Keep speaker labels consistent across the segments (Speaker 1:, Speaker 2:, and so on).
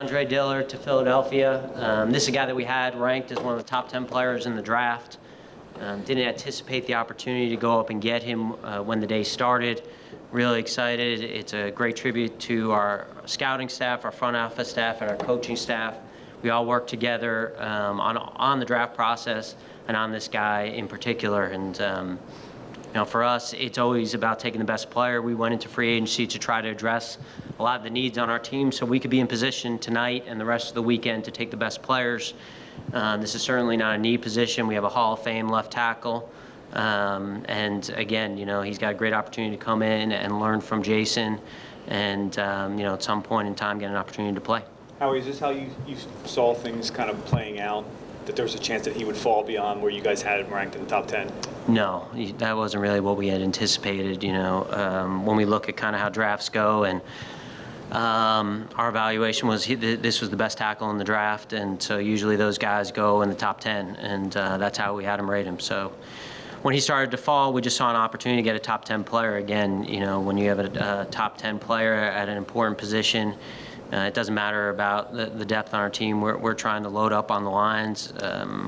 Speaker 1: Andre Dillard to Philadelphia. This is a guy that we had ranked as one of the top 10 players in the draft. Didn't anticipate the opportunity to go up and get him when the day started. Really excited. It's a great tribute to our scouting staff, our front office staff, and our coaching staff. We all work together on the draft process and on this guy in particular. And for us, it's always about taking the best player. We went into free agency to try to address a lot of the needs on our team so we could be in position tonight and the rest of the weekend to take the best players. This is certainly not a need position. We have a Hall of Fame left tackle. And again, he's got a great opportunity to come in and learn from Jason and, at some point in time get an opportunity to play.
Speaker 2: Howie, is this how you saw things kind of playing out, that there was a chance that he would fall beyond where you guys had him ranked in the top 10?
Speaker 1: No, that wasn't really what we had anticipated. When we look at kind of how drafts go, and our evaluation was this was the best tackle in the draft, and so usually those guys go in the top 10, and that's how we had him rate him. So when he started to fall, we just saw an opportunity to get a top 10 player. Again, when you have a top 10 player at an important position, it doesn't matter about the depth on our team. We're trying to load up on the lines.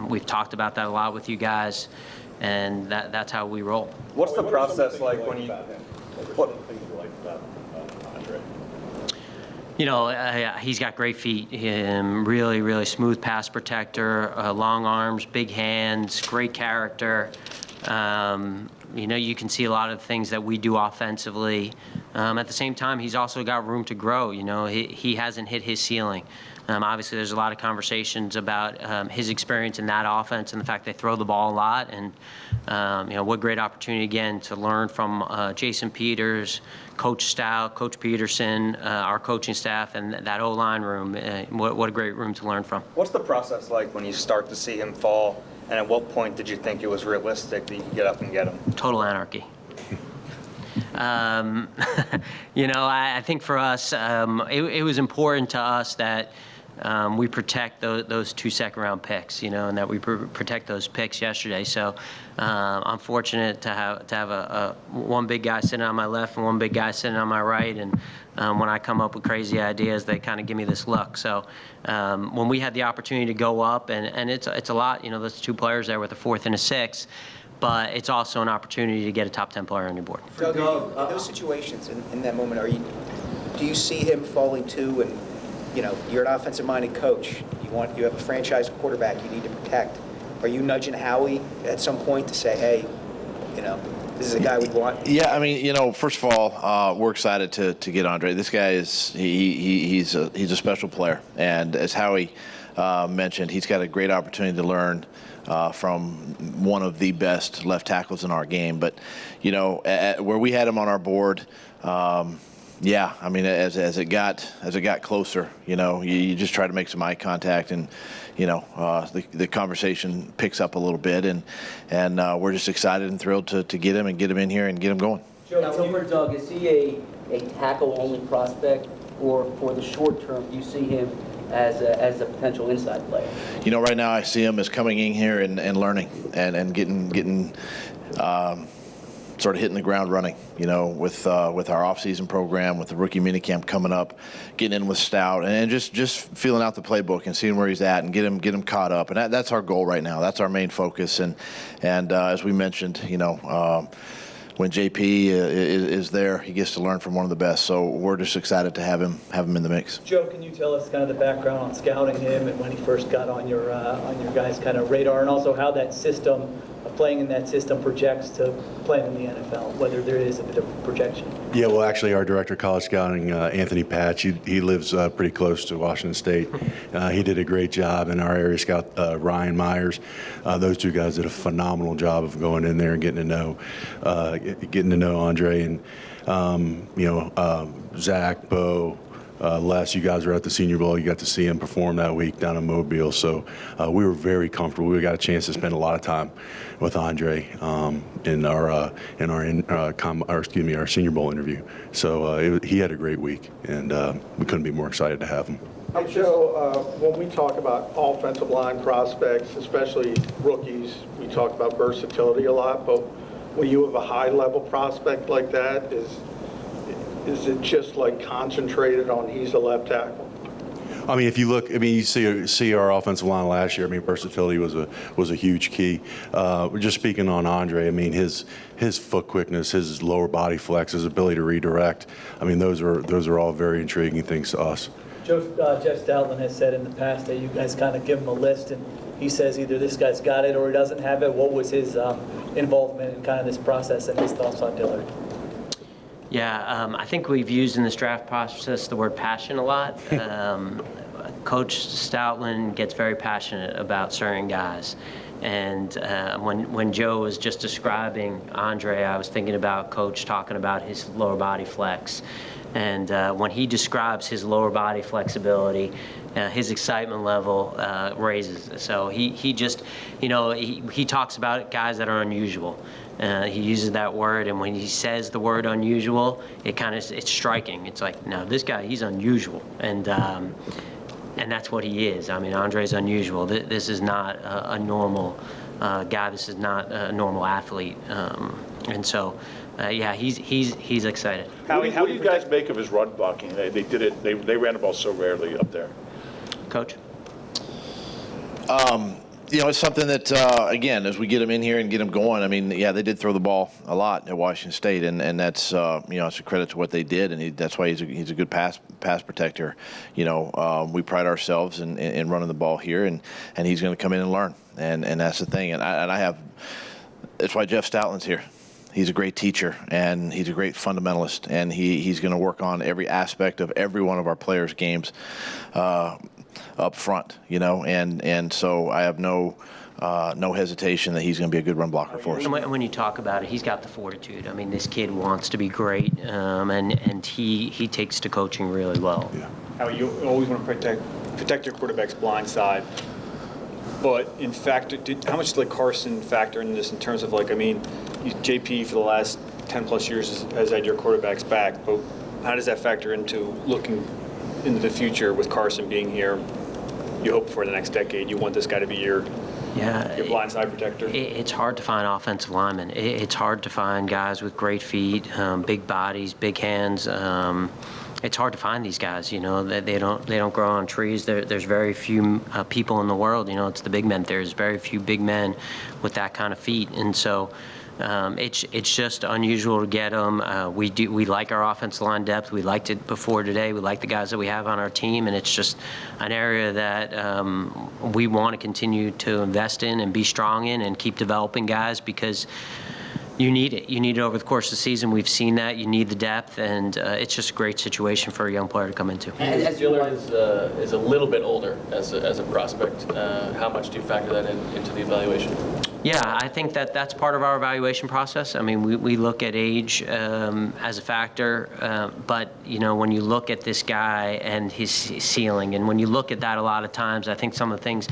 Speaker 1: We've talked about that a lot with you guys, and that's how we roll.
Speaker 3: What's the process like when you?
Speaker 4: What are the things you like about Andre?
Speaker 1: He's got great feet. Really, really smooth pass protector, long arms, big hands, great character. You can see a lot of the things that we do offensively. At the same time, he's also got room to grow. He hasn't hit his ceiling. Obviously, there's a lot of conversations about his experience in that offense and the fact they throw the ball a lot. And, what great opportunity, again, to learn from Jason Peters, Coach Stout, Coach Pederson, our coaching staff, and that O-line room. What a great room to learn from.
Speaker 3: What's the process like when you start to see him fall? And at what point did you think it was realistic that you could get up and get him?
Speaker 1: Total anarchy. I think for us, it was important to us that we protect those 2 second-round picks, and that we protect those picks yesterday. So I'm fortunate to have a one big guy sitting on my left and one big guy sitting on my right. And when I come up with crazy ideas, they kind of give me this look. So when we had the opportunity to go up, and it's a lot, those 2 players there with a 4th and a 6th, but it's also an opportunity to get a top 10 player on your board.
Speaker 5: Doug, in those situations, in that moment, do you see him falling too? And you're an offensive-minded coach. You have a franchise quarterback you need to protect. Are you nudging Howie at some point to say, hey, this is a guy we want?
Speaker 4: Yeah, first of all, we're excited to get Andre. This guy he's a special player, and as Howie mentioned, he's got a great opportunity to learn from one of the best left tackles in our game. But where we had him on our board, as it got closer, you just try to make some eye contact, and the conversation picks up a little bit, and we're just excited and thrilled to get him in here and get him going.
Speaker 6: Now, for Doug, is he a tackle-only prospect, or for the short term, do you see him as a potential inside player?
Speaker 4: Right now I see him as coming in here and learning and getting sort of hitting the ground running, with our off-season program, with the rookie minicamp coming up, getting in with Stout, and just feeling out the playbook and seeing where he's at and get him caught up. And that's our goal right now. That's our main focus. And as we mentioned, when JP is there, he gets to learn from one of the best. So we're just excited to have him in the mix.
Speaker 7: Joe, can you tell us kind of the background on scouting him and when he first got on your guys' kind of radar, and also how that system of playing in that system projects to playing in the NFL, whether there is a bit of projection?
Speaker 8: Yeah, well, actually, our director of college scouting, Anthony Patch, he lives pretty close to Washington State. He did a great job, and our area scout, Ryan Myers. Those 2 guys did a phenomenal job of going in there and getting to know Andre, and Zach, Bo, Les, you guys were at the Senior Bowl. You got to see him perform that week down in Mobile. So we were very comfortable. We got a chance to spend a lot of time with Andre in our Senior Bowl interview. So he had a great week, and we couldn't be more excited to have him.
Speaker 9: Hey, Joe, when we talk about offensive line prospects, especially rookies, we talk about versatility a lot, but when you have a high-level prospect like that, is it just like concentrated on he's a left tackle?
Speaker 8: I mean, if you look, I mean, you see our offensive line last year. I mean, versatility was a huge key. We're just speaking on Andre. I mean, his foot quickness, his lower body flex, his ability to redirect. I mean, those are all very intriguing things to us.
Speaker 7: Jeff Stoutland has said in the past that you guys kind of give him a list, and he says either this guy's got it or he doesn't have it. What was his involvement in kind of this process and his thoughts on Dillard?
Speaker 1: Yeah, I think we've used in this draft process the word passion a lot. Coach Stoutland gets very passionate about certain guys. And when Joe was just describing Andre, I was thinking about Coach talking about his lower body flex. And when he describes his lower body flexibility, his excitement level raises. So he just, he talks about guys that are unusual. He uses that word, and when he says the word unusual, it's striking. It's like, no, this guy, he's unusual. And that's what he is. I mean, Andre's unusual. This is not a normal guy. This is not a normal athlete. And so, yeah, he's excited.
Speaker 10: What do you guys make of his run blocking? They did it. They ran the ball so rarely up there.
Speaker 1: Coach?
Speaker 4: It's something that, again, as we get him in here and get him going, I mean, yeah, they did throw the ball a lot at Washington State, and that's, it's a credit to what they did, and that's why he's a good pass protector. We pride ourselves in running the ball here, and he's going to come in and learn, and that's the thing. That's why Jeff Stoutland's here. He's a great teacher, and he's a great fundamentalist, and he's going to work on every aspect of every one of our players' games up front, and so I have no hesitation that he's going to be a good run blocker for us.
Speaker 1: And when you talk about it, he's got the fortitude. I mean, this kid wants to be great, and he takes to coaching really well.
Speaker 8: Yeah.
Speaker 2: How you always want to protect your quarterback's blind side. But in fact, how much did Carson factor into this in terms of JP for the last 10 plus years has had your quarterback's back, but how does that factor into looking into the future with Carson being here? You hope for the next decade. You want this guy to be your blindside protector.
Speaker 1: It's hard to find offensive linemen. It's hard to find guys with great feet, big bodies, big hands. It's hard to find these guys. They don't grow on trees. There's very few people in the world. It's the big men. There's very few big men with that kind of feet, and so. It's just unusual to get them. We like our offensive line depth. We liked it before today. We like the guys that we have on our team, and it's just an area that we want to continue to invest in and be strong in and keep developing guys because you need it. You need it over the course of the season. We've seen that. You need the depth, and it's just a great situation for a young player to come into.
Speaker 11: As Dillard is a little bit older as a prospect, how much do you factor that into the evaluation?
Speaker 1: Yeah, I think that's part of our evaluation process. I mean, we look at age as a factor, but when you look at this guy and his ceiling, and when you look at that a lot of times, I think some of the things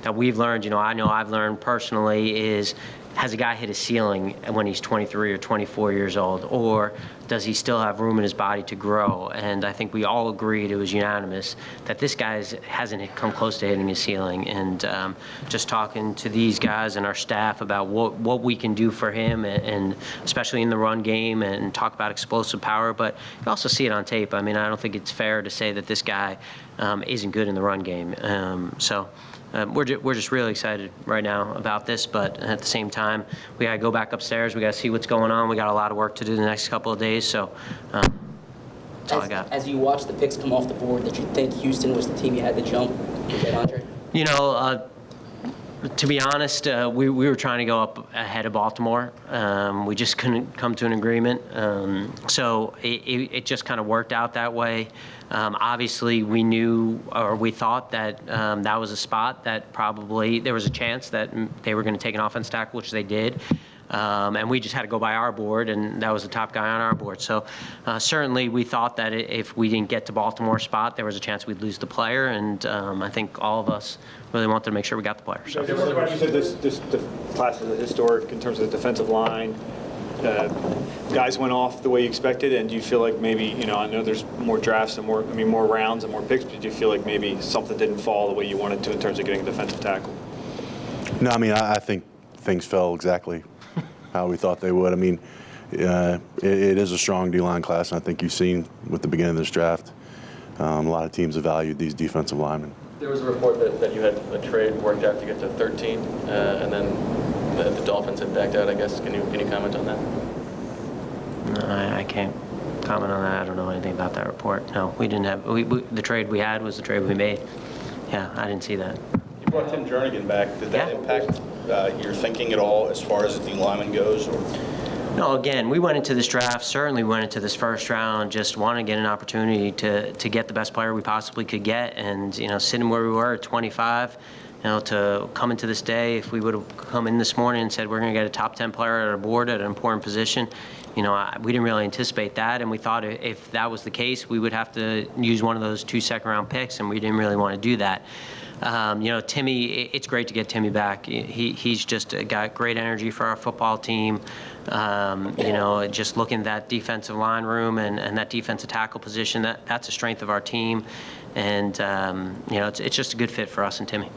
Speaker 1: that we've learned, I know I've learned personally is, has a guy hit a ceiling when he's 23 or 24 years old, or does he still have room in his body to grow? And I think we all agreed, it was unanimous, that this guy hasn't come close to hitting his ceiling. And just talking to these guys and our staff about what we can do for him, and especially in the run game, and talk about explosive power, but you also see it on tape. I mean, I don't think it's fair to say that this guy isn't good in the run game. We're just really excited right now about this, but at the same time, we got to go back upstairs. We got to see what's going on. We got a lot of work to do the next couple of days, so that's all I got.
Speaker 6: As you watch the picks come off the board, did you think Houston was the team you had to jump to get Andre?
Speaker 1: To be honest, we were trying to go up ahead of Baltimore. We just couldn't come to an agreement. So it just kind of worked out that way. Obviously, we knew, or we thought that that was a spot that probably there was a chance that they were going to take an offense tackle, which they did. And we just had to go by our board, and that was the top guy on our board. So certainly we thought that if we didn't get to Baltimore's spot, there was a chance we'd lose the player, and I think all of us really wanted to make sure we got the player. So.
Speaker 2: You said this class is historic in terms of the defensive line. Guys went off the way you expected, and do you feel like maybe, I know there's more drafts and more rounds and more picks, but do you feel like maybe something didn't fall the way you wanted to in terms of getting a defensive tackle?
Speaker 8: No, I mean, I think things fell exactly how we thought they would. I mean, it is a strong D-line class, and I think you've seen with the beginning of this draft, A lot of teams have valued these defensive linemen.
Speaker 11: There was a report that you had a trade worked out to get to 13, and then the Dolphins had backed out, I guess. Can you comment on that?
Speaker 1: No, I can't comment on that. I don't know anything about that report. No, we didn't have, the trade we had was the trade we made. Yeah, I didn't see that.
Speaker 12: You brought Tim Jernigan back. Did that
Speaker 1: Yeah.
Speaker 12: impact your thinking at all as far as the lineman goes? Or?
Speaker 1: No, again, we went into this draft, certainly went into this first round, just wanting to get an opportunity to get the best player we possibly could get. And, sitting where we were at 25, to come into this day, if we would have come in this morning and said we're going to get a top 10 player at our board at an important position, we didn't really anticipate that. And we thought if that was the case, we would have to use one of those 2 second-round picks, and we didn't really want to do that. Timmy, it's great to get Timmy back. He's just got great energy for our football team. Just looking at that defensive line room and that defensive tackle position, that's a strength of our team. And, it's just a good fit for us and Timmy.